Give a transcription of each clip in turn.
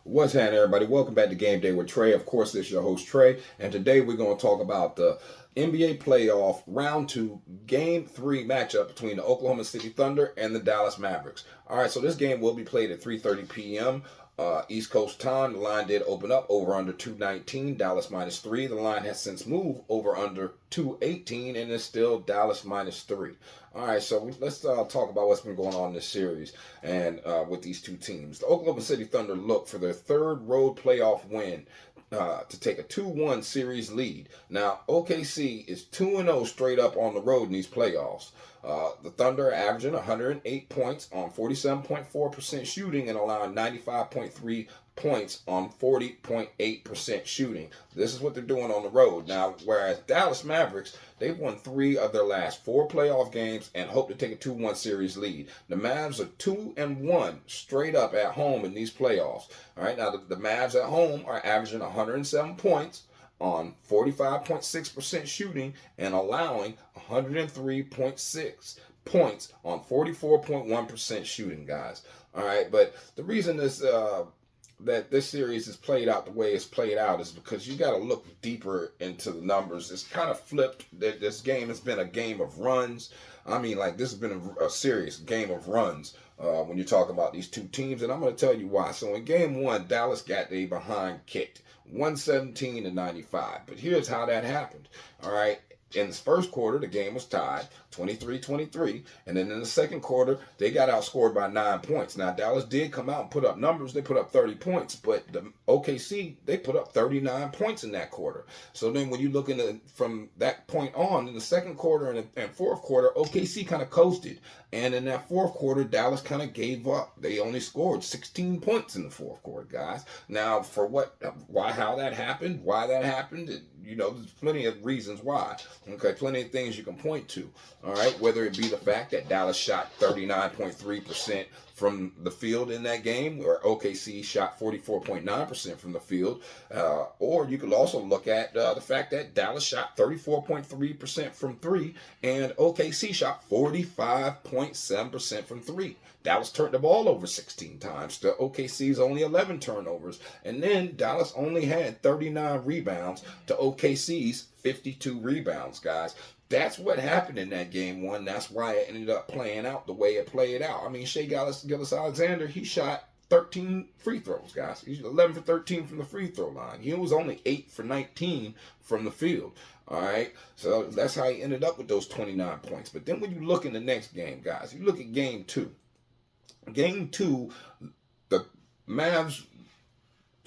What's happening, everybody? Welcome back to Game Day with Trey. Of course, this is your host, Trey. And today we're going to talk about the NBA playoff round two, game three matchup between the Oklahoma City Thunder and the Dallas Mavericks. All right, so this game will be played at 3:30 p.m. East Coast time. The line did open up over under 219, Dallas -3. The line has since moved over under 218, and it's still Dallas -3. All right, so let's talk about what's been going on in this series and with these two teams. The Oklahoma City Thunder look for their third road playoff win to take a 2-1 series lead. Now, OKC is 2-0 straight up on the road in these playoffs. The Thunder are averaging 108 points on 47.4% shooting and allowing 95.3 points on 40.8% shooting. This is what they're doing on the road. Now, whereas Dallas Mavericks, they've won 3 of their last 4 playoff games and hope to take a 2-1 series lead. The Mavs are 2-1 straight up at home in these playoffs. All right, now the Mavs at home are averaging 107 points on 45.6% shooting and allowing 103.6 points on 44.1% shooting, guys. All right, but the reason that this series is played out the way it's played out is because you got to look deeper into the numbers. It's kind of flipped. This game has been a game of runs. I mean, like, this has been a serious game of runs when you talk about these two teams, and I'm going to tell you why. So in game one, Dallas got their behind kicked, 117-95. But here's how that happened. All right. In the first quarter, the game was tied, 23-23. And then in the second quarter, they got outscored by 9 points. Now, Dallas did come out and put up numbers. They put up 30 points. But the OKC, they put up 39 points in that quarter. So then when you look from that point on, in the second quarter and fourth quarter, OKC kind of coasted. And in that fourth quarter, Dallas kind of gave up. They only scored 16 points in the fourth quarter, guys. Now, how that happened, there's plenty of reasons why. Okay, plenty of things you can point to. All right, whether it be the fact that Dallas shot 39.3% from the field in that game, or OKC shot 44.9% from the field, or you could also look at the fact that Dallas shot 34.3% from three, and OKC shot 45.7% from three. Dallas turned the ball over 16 times. The OKC's only 11 turnovers. And then Dallas only had 39 rebounds to OKC's 52 rebounds, guys. That's what happened in that game one. That's why it ended up playing out the way it played out. I mean, Shai Gilgeous-Alexander, he shot 13 free throws, guys. He's 11 for 13 from the free throw line. He was only 8 for 19 from the field. All right, so that's how he ended up with those 29 points. But then when you look in the next game, guys, you look at game two. Game two, the Mavs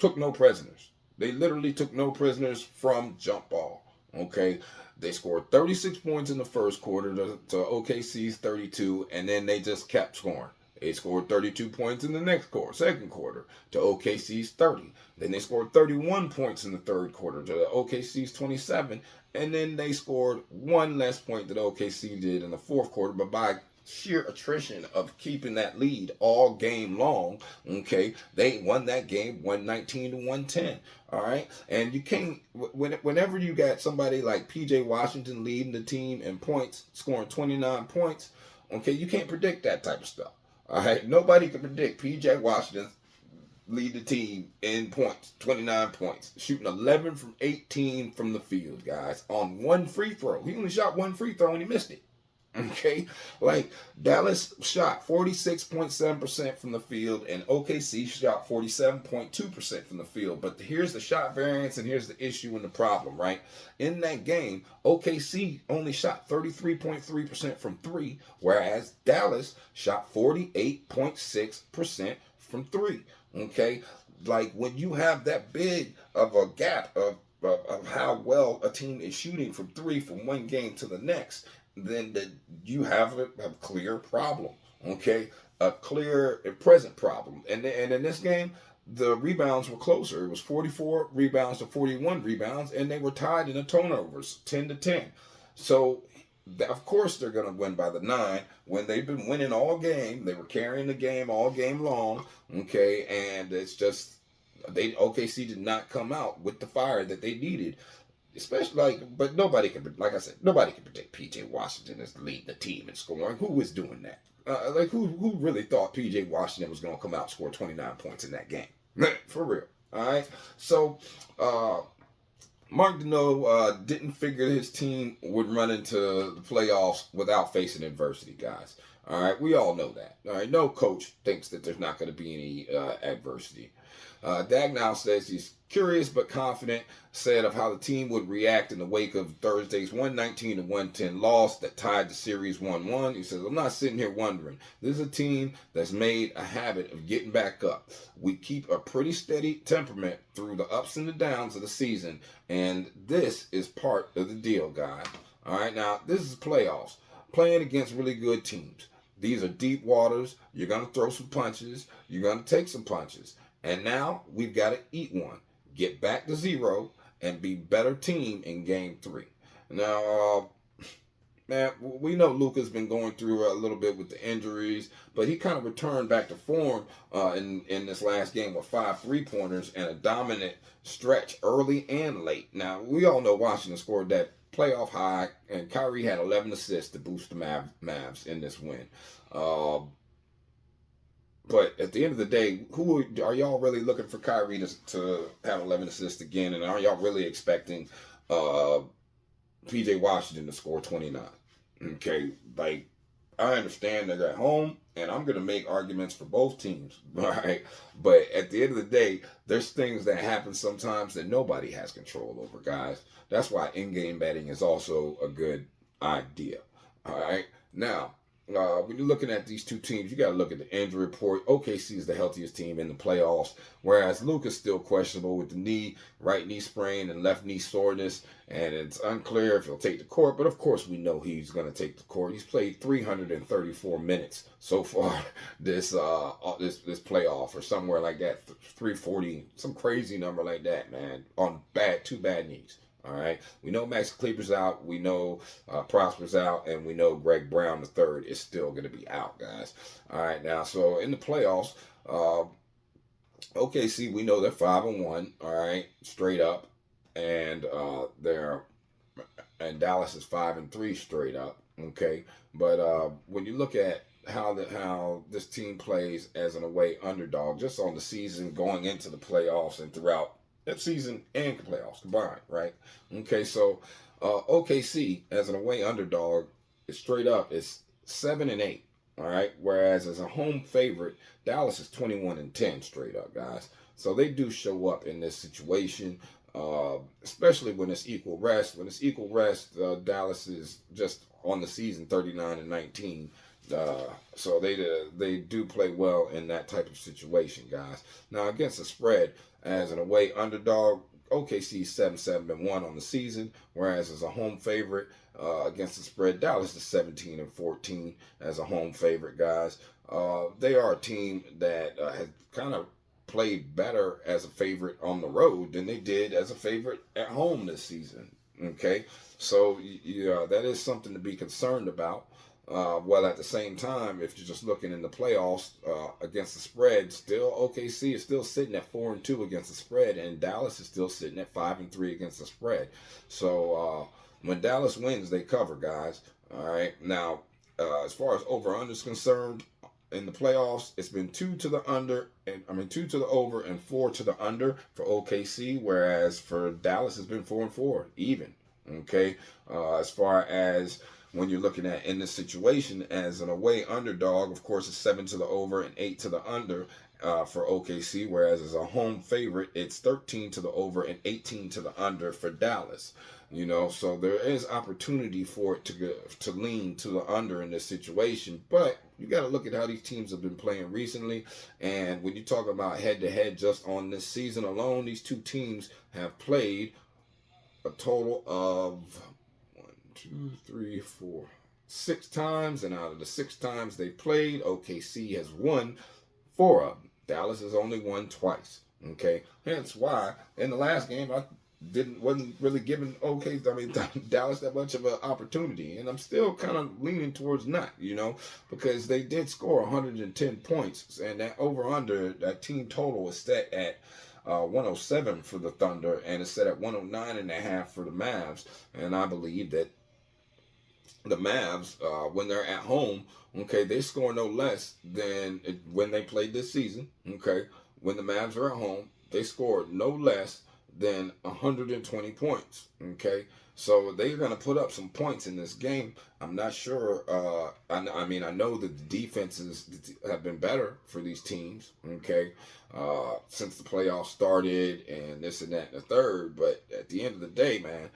took no prisoners. They literally took no prisoners from jump ball. Okay, they scored 36 points in the first quarter to OKC's 32, and then they just kept scoring. They scored 32 points in the second quarter to OKC's 30. Then they scored 31 points in the third quarter to OKC's 27, and then they scored one less point than OKC did in the fourth quarter, but by sheer attrition of keeping that lead all game long, okay, they won that game 119-110. All right, and you can't, whenever you got somebody like PJ Washington leading the team in points, scoring 29 points, okay, you can't predict that type of stuff. All right, nobody can predict PJ Washington lead the team in points, 29 points, shooting 11 from 18 from the field, guys, on one free throw. He only shot one free throw and he missed it. Okay, like Dallas shot 46.7% from the field and OKC shot 47.2% from the field. But here's the shot variance and here's the issue and the problem, right? In that game, OKC only shot 33.3% from three, whereas Dallas shot 48.6% from three. Okay, like when you have that big of a gap of how well a team is shooting from three from one game to the next, then you have a clear problem, okay? A clear and present problem. And in this game, the rebounds were closer. It was 44 rebounds to 41 rebounds, and they were tied in the turnovers, 10-10. So, of course, they're going to win by the 9 when they've been winning all game. They were carrying the game all game long, okay? And it's just, OKC did not come out with the fire that they needed. Especially but nobody can, like I said, nobody can predict PJ Washington as leading the team in scoring. Who was doing that? Who really thought PJ Washington was going to come out and score 29 points in that game? For real. All right. So, Mark Deneau didn't figure his team would run into the playoffs without facing adversity, guys. All right, we all know that. All right, no coach thinks that there's not going to be any adversity. Dagnow says he's curious but confident, said of how the team would react in the wake of Thursday's 119 to 110 loss that tied the series 1-1. He says, I'm not sitting here wondering. This is a team that's made a habit of getting back up. We keep a pretty steady temperament through the ups and the downs of the season, and this is part of the deal, guys. All right, now, this is playoffs, playing against really good teams. These are deep waters. You're going to throw some punches. You're going to take some punches. And now we've got to eat one, get back to zero, and be better team in game 3. Now, man, we know Luka's been going through a little bit with the injuries, but he kind of returned back to form in this last game with 5 3-pointers and a dominant stretch early and late. Now, we all know Washington scored that playoff high, and Kyrie had 11 assists to boost the Mavs in this win. But at the end of the day, who are y'all really looking for Kyrie to have 11 assists again? And are y'all really expecting P.J. Washington to score 29? Okay, like, I understand they're at home, and I'm going to make arguments for both teams, all right? But at the end of the day, there's things that happen sometimes that nobody has control over, guys. That's why in-game betting is also a good idea, all right? Now, when you're looking at these two teams, you got to look at the injury report. OKC is the healthiest team in the playoffs, whereas Luka's still questionable with the right knee sprain and left knee soreness, and it's unclear if he'll take the court. But of course, we know he's going to take the court. He's played 334 minutes so far this playoff, or somewhere like that, 340, some crazy number like that, man, on two bad knees. All right. We know Max Kleber's out. We know Prosper's out. And we know Greg Brown III is still going to be out, guys. All right. Now, so in the playoffs, OKC, we know they're 5-1. All right. Straight up. And and Dallas is 5-3 straight up. Okay. But when you look at how this team plays as an away underdog, just on the season going into the playoffs and throughout that season and playoffs combined, right? Okay, so OKC as an away underdog is straight up is 7-8, all right. Whereas as a home favorite, Dallas is 21-10 straight up, guys. So they do show up in this situation, especially when it's equal rest. When it's equal rest, Dallas is just on the season 39-19. So they do play well in that type of situation, guys. Now against the spread, as an away underdog, OKC 7-7-1 on the season, whereas as a home favorite against the spread, Dallas is 17-14 as a home favorite, guys. They are a team that has kind of played better as a favorite on the road than they did as a favorite at home this season. Okay, so yeah, that is something to be concerned about. While at the same time, if you're just looking in the playoffs against the spread, still OKC is still sitting at 4-2 against the spread, and Dallas is still sitting at 5-3 against the spread. So when Dallas wins, they cover, guys. All right. Now, as far as over/under is concerned, in the playoffs, it's been 2 to the over and 4 to the under for OKC, whereas for Dallas, it's been 4-4 even. Okay. As far as when you're looking at in this situation as an away underdog, of course, it's 7 to the over and 8 to the under for OKC, whereas as a home favorite, it's 13 to the over and 18 to the under for Dallas. You know, so there is opportunity for it to lean to the under in this situation, but you got to look at how these teams have been playing recently. And when you talk about head-to-head just on this season alone, these two teams have played a total of 2, 3, 4, 6 times, and out of the 6 times they played, OKC has won 4 of them. Dallas has only won twice. Okay, hence why in the last game I wasn't really giving Dallas that much of an opportunity, and I'm still kind of leaning towards not, because they did score 110 points, and that over/under, that team total is set at 107 for the Thunder, and it's set at 109.5 for the Mavs, and I believe that the Mavs, when they're at home, okay, they score no less than when they played this season, okay, when the Mavs were at home, they scored no less than 120 points. Okay, so they're going to put up some points in this game. I'm not sure. I mean, I know that the defenses have been better for these teams. Okay, since the playoffs started and this and that and the third. But at the end of the day, man,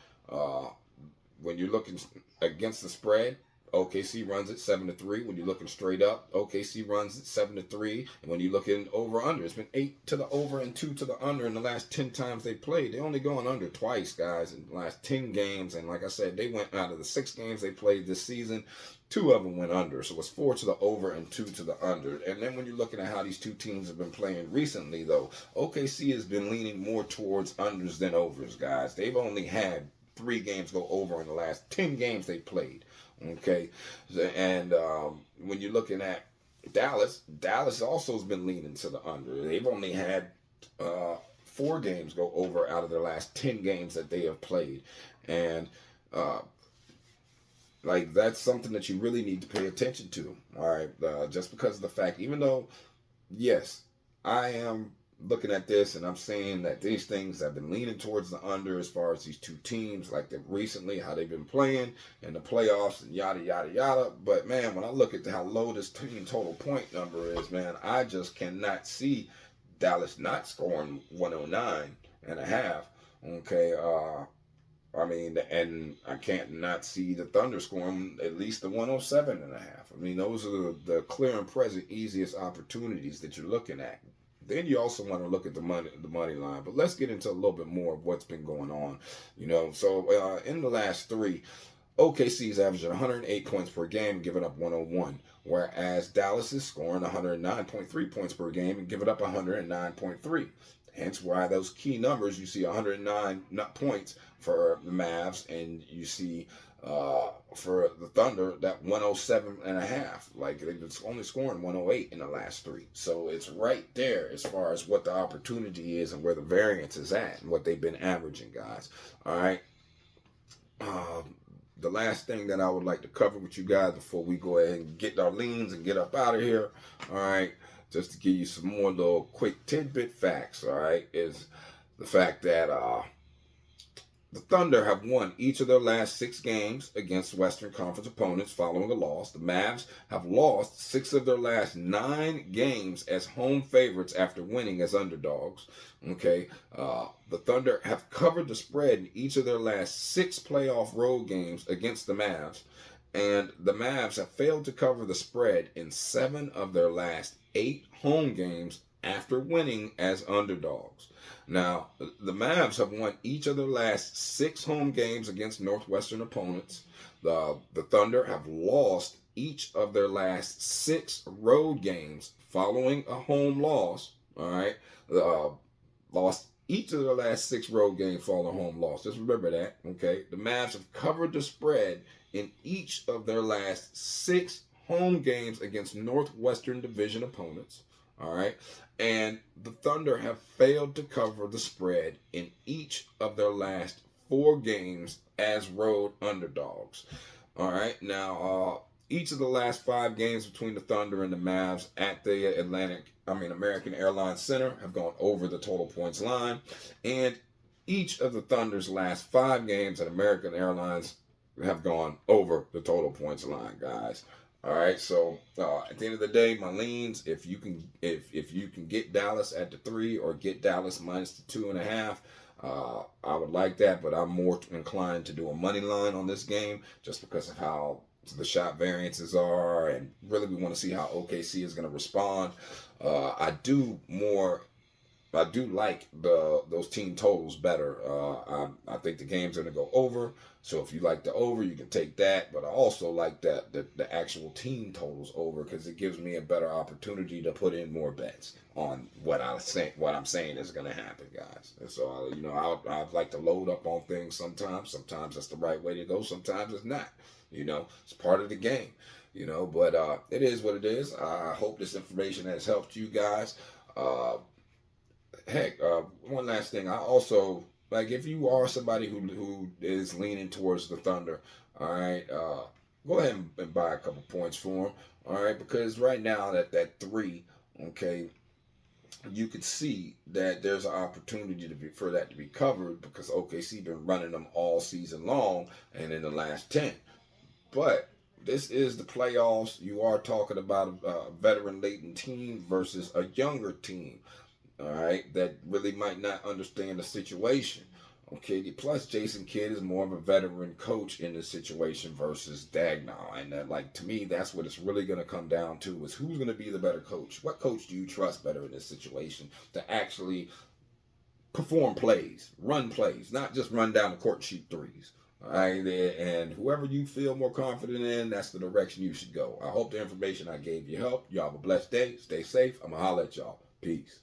when you're looking against the spread, OKC runs it 7-3. When you're looking straight up, OKC runs it 7-3. And when you're looking over under, it's been 8 to the over and 2 to the under in the last 10 times they played. They only gone under twice, guys, in the last 10 games. And like I said, they went out of the 6 games they played this season, 2 of them went under. So it's 4 to the over and 2 to the under. And then when you're looking at how these two teams have been playing recently, though, OKC has been leaning more towards unders than overs, guys. They've only had 3 games go over in the last 10 games they played. Okay, and when you're looking at Dallas also has been leaning to the under. They've only had 4 games go over out of their last 10 games that they have played, and like that's something that you really need to pay attention to. All right, just because of the fact, even though yes, I am looking at this and I'm saying that these things have been leaning towards the under as far as these two teams, like recently, how they've been playing in the playoffs and yada, yada, yada. But man, when I look at how low this team total point number is, man, I just cannot see Dallas not scoring 109.5. Okay. I mean, and I can't not see the Thunder scoring at least the 107.5. I mean, those are the clear and present easiest opportunities that you're looking at. Then you also want to look at the money line. But let's get into a little bit more of what's been going on. So in the last 3, OKC's averaging 108 points per game and giving up 101, whereas Dallas is scoring 109.3 points per game and giving up 109.3. Hence why those key numbers, you see 109 points for the Mavs, and you see for the Thunder that 107.5. Like they've been only scoring 108 in the last 3. So it's right there as far as what the opportunity is and where the variance is at and what they've been averaging, guys. All right. The last thing that I would like to cover with you guys before we go ahead and get our leans and get up out of here, all right, just to give you some more little quick tidbit facts, all right, is the fact that the Thunder have won each of their last 6 games against Western Conference opponents following a loss. The Mavs have lost 6 of their last 9 games as home favorites after winning as underdogs. Okay, the Thunder have covered the spread in each of their last 6 playoff road games against the Mavs, and the Mavs have failed to cover the spread in 7 of their last 8 home games after winning as underdogs. Now, the Mavs have won each of their last 6 home games against Northwestern opponents. The Thunder have lost each of their last 6 road games following a home loss. All right, lost each of their last 6 road games following a home loss. Just remember that. Okay, the Mavs have covered the spread in each of their last 6 home games against Northwestern Division opponents. All right. And the Thunder have failed to cover the spread in each of their last 4 games as road underdogs. All right. Now, each of the last 5 games between the Thunder and the Mavs at the American Airlines Center have gone over the total points line. And each of the Thunder's last 5 games at American Airlines have gone over the total points line, guys. All right, so at the end of the day, my leans, if you can get Dallas at the 3 or get Dallas minus the 2.5, I would like that, but I'm more inclined to do a money line on this game just because of how the shot variances are, and really we want to see how OKC is going to respond. I do like those team totals better. I think the game's going to go over. So if you like the over, you can take that. But I also like the actual team totals over because it gives me a better opportunity to put in more bets on what I'm saying is going to happen, guys. And so I like to load up on things sometimes. Sometimes that's the right way to go. Sometimes it's not. It's part of the game. But it is what it is. I hope this information has helped you guys. One last thing. I also, if you are somebody who is leaning towards the Thunder, all right, go ahead and buy a couple points for them, all right, because right now that 3, okay, you could see that there's an opportunity for that to be covered because OKC been running them all season long and in the last 10. But this is the playoffs. You are talking about a veteran laden team versus a younger team, all right, that really might not understand the situation. Okay, plus Jason Kidd is more of a veteran coach in this situation versus Dagnall, and that, like, to me, that's what it's really going to come down to: is who's going to be the better coach. What coach do you trust better in this situation to actually perform plays, run plays, not just run down the court and shoot threes? All right, and whoever you feel more confident in, that's the direction you should go. I hope the information I gave you helped. Y'all have a blessed day. Stay safe. I'm going to holler at y'all. Peace.